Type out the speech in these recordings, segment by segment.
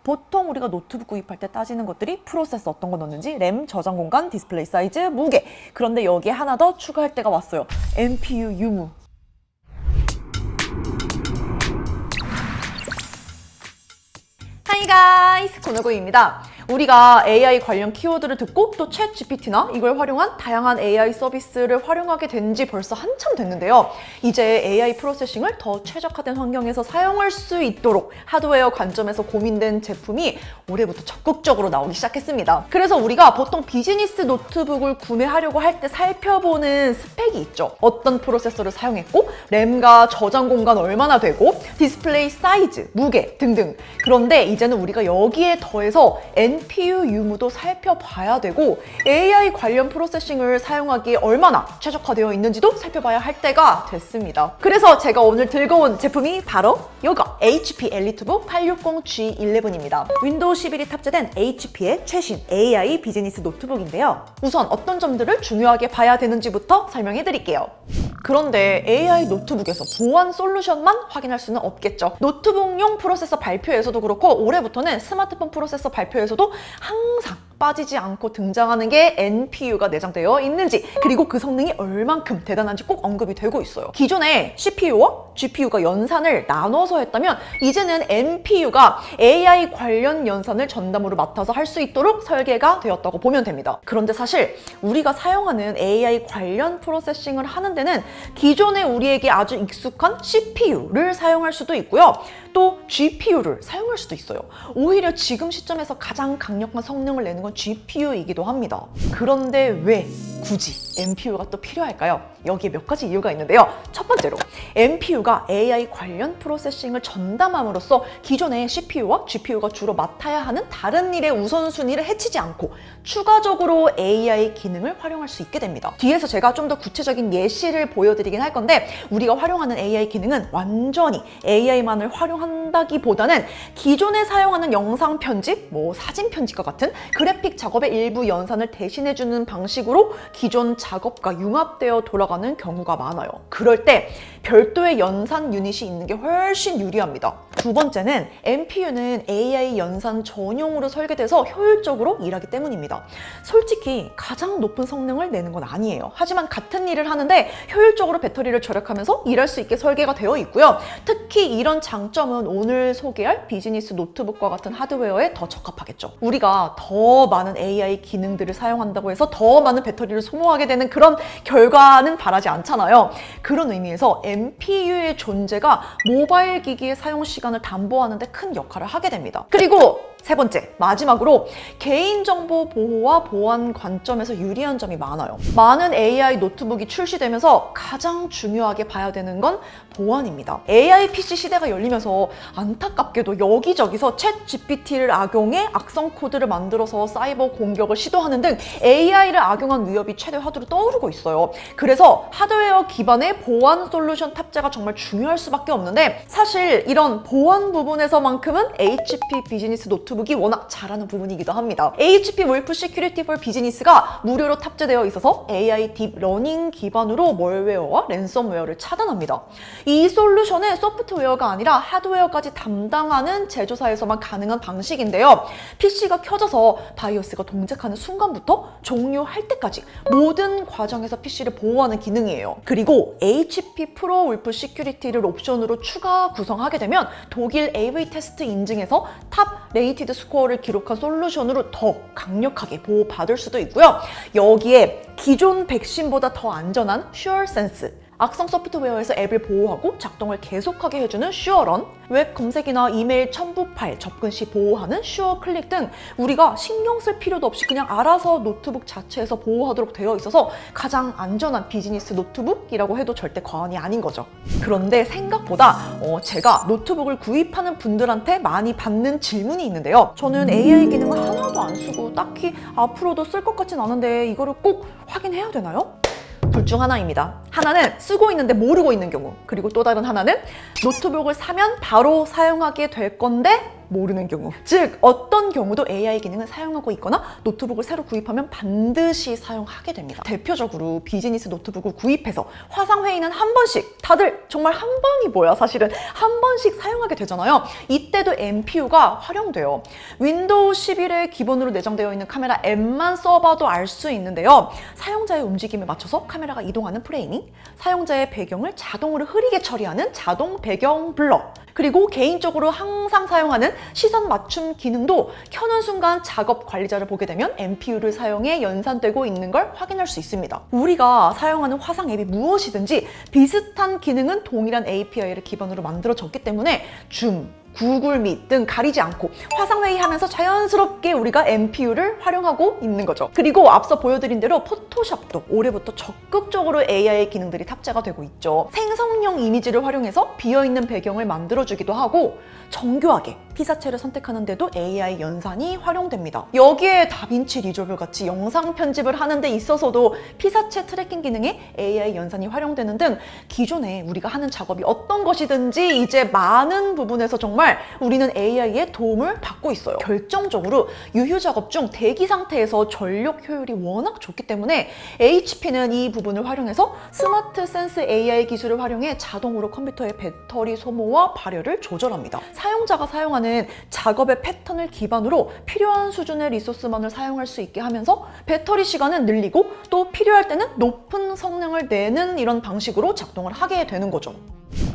보통 우리가 노트북 구입할 때 따지는 것들이 프로세서 어떤 거 넣는지, 램, 저장 공간, 디스플레이 사이즈, 무게. 그런데 여기에 하나 더 추가할 때가 왔어요. NPU 유무. 하이 가이스, 코너고입니다. 우리가 AI 관련 키워드를 듣고 또 챗 GPT나 이걸 활용한 다양한 AI 서비스를 활용하게 된 지 벌써 한참 됐는데요. 이제 AI 프로세싱을 더 최적화된 환경에서 사용할 수 있도록 하드웨어 관점에서 고민된 제품이 올해부터 적극적으로 나오기 시작했습니다. 그래서 우리가 보통 비즈니스 노트북을 구매하려고 할 때 살펴보는 스펙이 있죠. 어떤 프로세서를 사용했고, 램과 저장 공간 얼마나 되고, 디스플레이 사이즈, 무게 등등. 그런데 이제는 우리가 여기에 더해서 NPU 유무도 살펴봐야 되고 AI 관련 프로세싱을 사용하기에 얼마나 최적화되어 있는지도 살펴봐야 할 때가 됐습니다. 그래서 제가 오늘 들고 온 제품이 바로 이거 HP 엘리트북 860G11입니다. 윈도우 11이 탑재된 HP의 최신 AI 비즈니스 노트북인데요. 우선 어떤 점들을 중요하게 봐야 되는지부터 설명해 드릴게요. 그런데 AI 노트북에서 보안 솔루션만 확인할 수는 없겠죠. 노트북용 프로세서 발표에서도 그렇고 올해부터는 스마트폰 프로세서 발표에서도 항상 빠지지 않고 등장하는 게 NPU가 내장되어 있는지, 그리고 그 성능이 얼만큼 대단한지 꼭 언급이 되고 있어요. 기존에 CPU와 GPU가 연산을 나눠서 했다면 이제는 NPU가 AI 관련 연산을 전담으로 맡아서 할 수 있도록 설계가 되었다고 보면 됩니다. 그런데 사실 우리가 사용하는 AI 관련 프로세싱을 하는 데는 기존에 우리에게 아주 익숙한 CPU를 사용할 수도 있고요. 또 GPU를 사용할 수도 있어요. 오히려 지금 시점에서 가장 강력한 성능을 내는 건 GPU이기도 합니다. 그런데 왜 굳이 NPU가 또 필요할까요? 여기에 몇 가지 이유가 있는데요. 첫 번째로 NPU가 AI 관련 프로세싱을 전담함으로써 기존의 CPU와 GPU가 주로 맡아야 하는 다른 일의 우선순위를 해치지 않고 추가적으로 AI 기능을 활용할 수 있게 됩니다. 뒤에서 제가 좀 더 구체적인 예시를 보여드리긴 할 건데, 우리가 활용하는 AI 기능은 완전히 AI만을 활용한다기보다는 기존에 사용하는 영상 편집, 사진 편집과 같은 그래픽 작업의 일부 연산을 대신해주는 방식으로 기존 작업과 융합되어 돌아가는 경우가 많아요. 그럴 때 별도의 연산 유닛이 있는 게 훨씬 유리합니다. 두 번째는 NPU는 AI 연산 전용으로 설계돼서 효율적으로 일하기 때문입니다. 솔직히 가장 높은 성능을 내는 건 아니에요. 하지만 같은 일을 하는데 효율적으로 배터리를 절약하면서 일할 수 있게 설계가 되어 있고요. 특히 이런 장점은 오늘 소개할 비즈니스 노트북과 같은 하드웨어에 더 적합하겠죠. 우리가 더 많은 AI 기능들을 사용한다고 해서 더 많은 배터리를 소모하게 되는 그런 결과는 바라지 않잖아요. 그런 의미에서 NPU의 존재가 모바일 기기의 사용 시간을 담보하는 데 큰 역할을 하게 됩니다. 그리고 세 번째, 마지막으로 개인정보 보호와 보안 관점에서 유리한 점이 많아요. 많은 AI 노트북이 출시되면서 가장 중요하게 봐야 되는 건 보안입니다. AI PC 시대가 열리면서 안타깝게도 여기저기서 챗 GPT를 악용해 악성 코드를 만들어서 사이버 공격을 시도하는 등 AI를 악용한 위협이 최대 화두로 떠오르고 있어요. 그래서 하드웨어 기반의 보안 솔루션 탑재가 정말 중요할 수밖에 없는데, 사실 이런 보안 부분에서만큼은 HP 비즈니스 노트북이 워낙 잘하는 부분이기도 합니다. HP wolf Security for Business가 무료로 탑재되어 있어서 AI 딥러닝 기반으로 멀웨어와 랜섬웨어를 차단합니다. 이 솔루션은 소프트웨어가 아니라 하드웨어까지 담당하는 제조사에서만 가능한 방식인데요. PC가 켜져서 바이오스가 동작하는 순간부터 종료할 때까지 모든 과정에서 PC를 보호하는 기능이에요. 그리고 HP 프로 wolf Security를 옵션으로 추가 구성하게 되면 독일 AV 테스트 인증에서 탑 레이티드 스코어를 기록한 솔루션으로 더 강력하게 보호받을 수도 있고요. 여기에 기존 백신보다 더 안전한 슈어센스, 악성 소프트웨어에서 앱을 보호하고 작동을 계속하게 해주는 슈어런, 웹 검색이나 이메일 첨부 파일 접근 시 보호하는 슈어 클릭 등 우리가 신경 쓸 필요도 없이 그냥 알아서 노트북 자체에서 보호하도록 되어 있어서 가장 안전한 비즈니스 노트북이라고 해도 절대 과언이 아닌 거죠. 그런데 생각보다 제가 노트북을 구입하는 분들한테 많이 받는 질문이 있는데요. 저는 AI 기능을 하나도 안 쓰고 딱히 앞으로도 쓸 것 같진 않은데 이거를 꼭 확인해야 되나요? 둘 중 하나입니다. 하나는 쓰고 있는데 모르고 있는 경우, 그리고 또 다른 하나는 노트북을 사면 바로 사용하게 될 건데 모르는 경우. 즉 어떤 경우도 AI 기능을 사용하고 있거나 노트북을 새로 구입하면 반드시 사용하게 됩니다. 대표적으로 비즈니스 노트북을 구입해서 화상회의는 한 번씩, 다들 정말 한 번이 뭐야 사실은 한 번씩 사용하게 되잖아요. 이때도 NPU가 활용돼요. 윈도우 11에 기본으로 내장되어 있는 카메라 앱만 써봐도 알 수 있는데요. 사용자의 움직임에 맞춰서 카메라가 이동하는 프레이밍, 사용자의 배경을 자동으로 흐리게 처리하는 자동 배경 블러, 그리고 개인적으로 항상 사용하는 시선 맞춤 기능도 켜는 순간 작업 관리자를 보게 되면 NPU를 사용해 연산되고 있는 걸 확인할 수 있습니다. 우리가 사용하는 화상 앱이 무엇이든지 비슷한 기능은 동일한 API를 기반으로 만들어졌기 때문에 줌, 구글 밋 등 가리지 않고 화상회의 하면서 자연스럽게 우리가 NPU를 활용하고 있는 거죠. 그리고 앞서 보여드린 대로 포토샵도 올해부터 적극적으로 AI 기능들이 탑재가 되고 있죠. 생성형 이미지를 활용해서 비어있는 배경을 만들어주기도 하고 정교하게 피사체를 선택하는데도 AI 연산이 활용됩니다. 여기에 다빈치 리졸브 같이 영상 편집을 하는 데 있어서도 피사체 트래킹 기능에 AI 연산이 활용되는 등 기존에 우리가 하는 작업이 어떤 것이든지 이제 많은 부분에서 정말 우리는 AI의 도움을 받고 있어요. 결정적으로 유휴 작업 중 대기 상태에서 전력 효율이 워낙 좋기 때문에 HP는 이 부분을 활용해서 스마트 센스 AI 기술을 활용해 자동으로 컴퓨터의 배터리 소모와 발열을 조절합니다. 사용자가 사용하는 작업의 패턴을 기반으로 필요한 수준의 리소스만을 사용할 수 있게 하면서 배터리 시간은 늘리고 또 필요할 때는 높은 성능을 내는 이런 방식으로 작동을 하게 되는 거죠.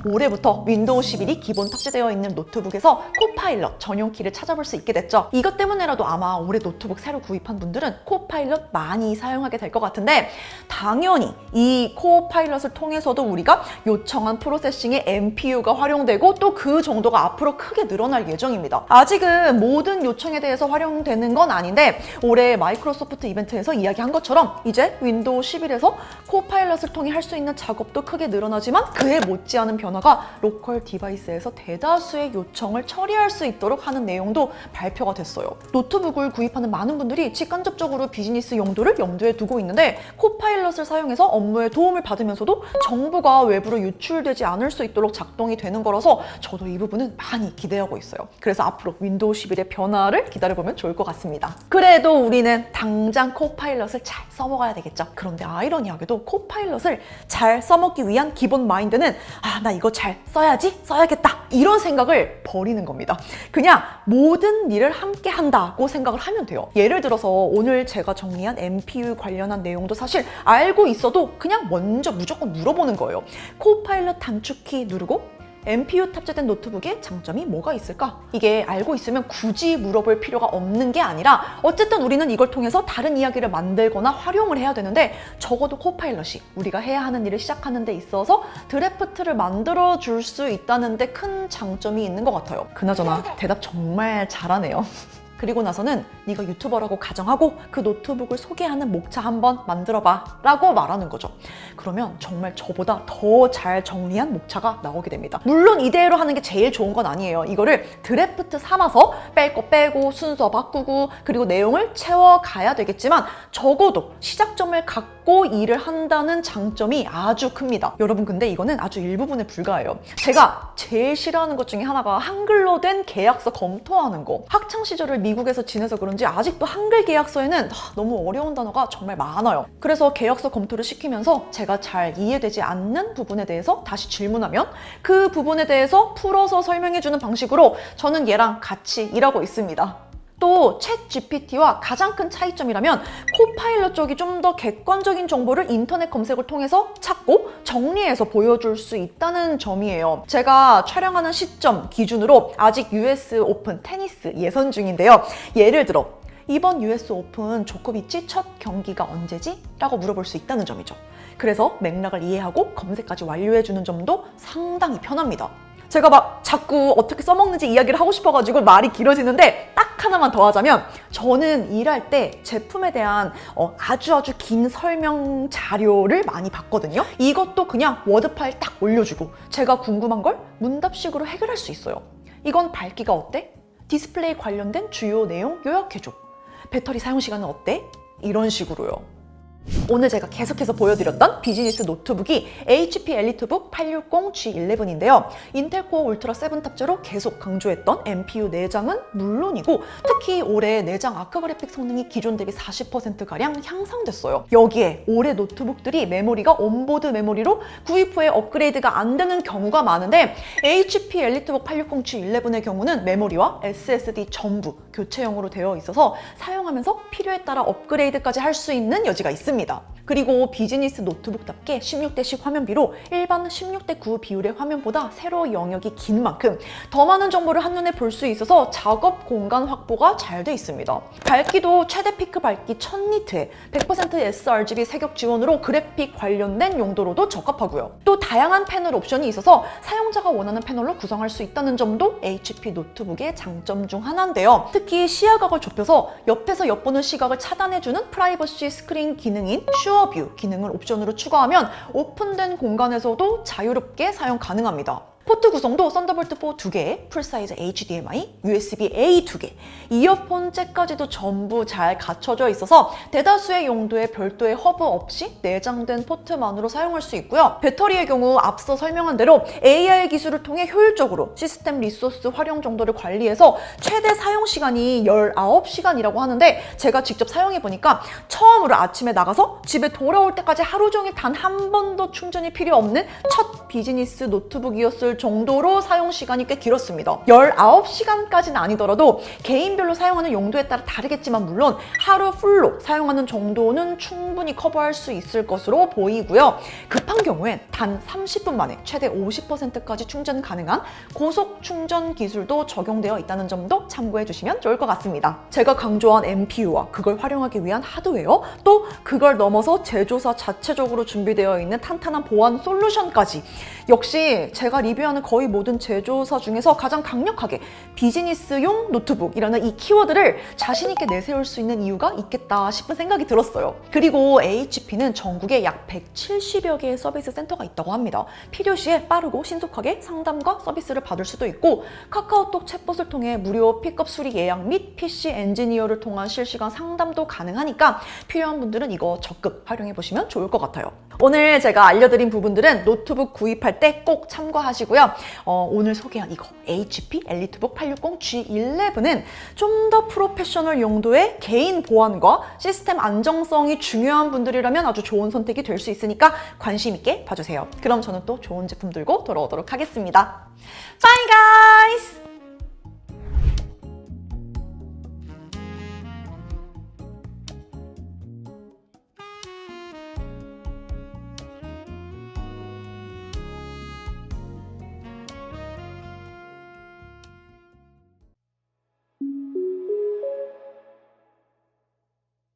올해부터 윈도우 11이 기본 탑재되어 있는 노트북에서 코파일럿 전용 키를 찾아볼 수 있게 됐죠. 이것 때문에라도 아마 올해 노트북 새로 구입한 분들은 코파일럿 많이 사용하게 될 것 같은데, 당연히 이 코파일럿을 통해서도 우리가 요청한 프로세싱에 NPU가 활용되고 또 그 정도가 앞으로 크게 늘어날 예정입니다. 아직은 모든 요청에 대해서 활용되는 건 아닌데 올해 마이크로소프트 이벤트에서 이야기한 것처럼 이제 윈도우 11에서 코파일럿을 통해 할 수 있는 작업도 크게 늘어나지만 그에 못지않은 변화가 로컬 디바이스에서 대다수의 요청을 처리할 수 있도록 하는 내용도 발표가 됐어요. 노트북을 구입하는 많은 분들이 직간접적으로 비즈니스 용도를 염두에 두고 있는데 코파일럿을 사용해서 업무에 도움을 받으면서도 정보가 외부로 유출되지 않을 수 있도록 작동이 되는 거라서 저도 이 부분은 많이 기대하고 있어요. 그래서 앞으로 윈도우 11의 변화를 기다려보면 좋을 것 같습니다. 그래도 우리는 당장 코파일럿을 잘 써먹어야 되겠죠. 그런데 아이러니하게도 코파일럿을 잘 써먹기 위한 기본 마인드는 나 이거 잘 써야겠다 이런 생각을 버리는 겁니다. 그냥 모든 일을 함께 한다고 생각을 하면 돼요. 예를 들어서 오늘 제가 정리한 NPU 관련한 내용도 사실 알고 있어도 그냥 먼저 무조건 물어보는 거예요. 코파일럿 단축키 누르고 NPU 탑재된 노트북의 장점이 뭐가 있을까? 이게 알고 있으면 굳이 물어볼 필요가 없는 게 아니라 어쨌든 우리는 이걸 통해서 다른 이야기를 만들거나 활용을 해야 되는데 적어도 코파일럿이 우리가 해야 하는 일을 시작하는 데 있어서 드래프트를 만들어 줄 수 있다는 데 큰 장점이 있는 것 같아요. 그나저나 대답 정말 잘하네요. 그리고 나서는 네가 유튜버라고 가정하고 그 노트북을 소개하는 목차 한번 만들어봐 라고 말하는 거죠. 그러면 정말 저보다 더 잘 정리한 목차가 나오게 됩니다. 물론 이대로 하는 게 제일 좋은 건 아니에요. 이거를 드래프트 삼아서 뺄 거 빼고 순서 바꾸고 그리고 내용을 채워가야 되겠지만 적어도 시작점을 갖고 일을 한다는 장점이 아주 큽니다. 여러분 근데 이거는 아주 일부분에 불과해요. 제가 제일 싫어하는 것 중에 하나가 한글로 된 계약서 검토하는 거. 학창시절을 미국에서 지내서 그런지 아직도 한글 계약서에는 너무 어려운 단어가 정말 많아요. 그래서 계약서 검토를 시키면서 제가 잘 이해되지 않는 부분에 대해서 다시 질문하면 그 부분에 대해서 풀어서 설명해주는 방식으로 저는 얘랑 같이 일하고 있습니다. 또 챗 GPT와 가장 큰 차이점이라면 코파일럿 쪽이 좀 더 객관적인 정보를 인터넷 검색을 통해서 찾고 정리해서 보여줄 수 있다는 점이에요. 제가 촬영하는 시점 기준으로 아직 US 오픈 테니스 예선 중인데요. 예를 들어 이번 US 오픈 조코비치 첫 경기가 언제지? 라고 물어볼 수 있다는 점이죠. 그래서 맥락을 이해하고 검색까지 완료해주는 점도 상당히 편합니다. 제가 막 자꾸 어떻게 써먹는지 이야기를 하고 싶어가지고 말이 길어지는데 딱 하나만 더 하자면 저는 일할 때 제품에 대한 아주 긴 설명 자료를 많이 봤거든요. 이것도 그냥 워드 파일 딱 올려주고 제가 궁금한 걸 문답식으로 해결할 수 있어요. 이건 밝기가 어때? 디스플레이 관련된 주요 내용 요약해줘. 배터리 사용 시간은 어때? 이런 식으로요. 오늘 제가 계속해서 보여드렸던 비즈니스 노트북이 HP 엘리트북 860G11인데요. 인텔 코어 울트라 7 탑재로 계속 강조했던 NPU 내장은 물론이고 특히 올해 내장 아크 그래픽 성능이 기존 대비 40%가량 향상됐어요. 여기에 올해 노트북들이 메모리가 온보드 메모리로 구입 후에 업그레이드가 안 되는 경우가 많은데 HP 엘리트북 860G11의 경우는 메모리와 SSD 전부 교체형으로 되어 있어서 사용하면서 필요에 따라 업그레이드까지 할 수 있는 여지가 있습니다. 그리고 비즈니스 노트북답게 16:10 화면비로 일반 16:9 비율의 화면보다 세로 영역이 긴 만큼 더 많은 정보를 한눈에 볼 수 있어서 작업 공간 확보가 잘 돼 있습니다. 밝기도 최대 피크 밝기 1000니트에 100% sRGB 색역 지원으로 그래픽 관련된 용도로도 적합하고요. 또 다양한 패널 옵션이 있어서 사용자가 원하는 패널로 구성할 수 있다는 점도 HP 노트북의 장점 중 하나인데요. 특히 시야각을 좁혀서 옆에서 엿보는 시각을 차단해주는 프라이버시 스크린 기능인 슈어뷰 기능을 옵션으로 추가하면 오픈된 공간에서도 자유롭게 사용 가능합니다. 포트 구성도 썬더볼트 4 2개, 풀사이즈 HDMI, USB-A 2개, 이어폰 잭까지도 전부 잘 갖춰져 있어서 대다수의 용도에 별도의 허브 없이 내장된 포트만으로 사용할 수 있고요. 배터리의 경우 앞서 설명한 대로 AI 기술을 통해 효율적으로 시스템 리소스 활용 정도를 관리해서 최대 사용 시간이 19시간이라고 하는데 제가 직접 사용해 보니까 처음으로 아침에 나가서 집에 돌아올 때까지 하루 종일 단 한 번도 충전이 필요 없는 첫 비즈니스 노트북이었을 정도로 사용 시간이 꽤 길었습니다. 19시간까지는 아니더라도 개인별로 사용하는 용도에 따라 다르겠지만 물론 하루 풀로 사용하는 정도는 충분히 커버할 수 있을 것으로 보이고요. 급한 경우엔 단 30분 만에 최대 50%까지 충전 가능한 고속 충전 기술도 적용되어 있다는 점도 참고해 주시면 좋을 것 같습니다. 제가 강조한 NPU와 그걸 활용하기 위한 하드웨어, 또 그걸 넘어서 제조사 자체적으로 준비되어 있는 탄탄한 보안 솔루션까지 역시 제가 리뷰하는 거의 모든 제조사 중에서 가장 강력하게 비즈니스용 노트북이라는 이 키워드를 자신 있게 내세울 수 있는 이유가 있겠다 싶은 생각이 들었어요. 그리고 HP는 전국에 약 170여 개의 서비스 센터가 있다고 합니다. 필요시에 빠르고 신속하게 상담과 서비스를 받을 수도 있고 카카오톡 챗봇을 통해 무료 픽업 수리 예약 및 PC 엔지니어를 통한 실시간 상담도 가능하니까 필요한 분들은 이거 적극 활용해 보시면 좋을 것 같아요. 오늘 제가 알려드린 부분들은 노트북 구입할 때 꼭 참고하시고요. 오늘 소개한 이거 HP 엘리트북 860G11은 좀 더 프로페셔널 용도의 개인 보안과 시스템 안정성이 중요한 분들이라면 아주 좋은 선택이 될 수 있으니까 관심 있게 봐주세요. 그럼 저는 또 좋은 제품 들고 돌아오도록 하겠습니다. Bye guys!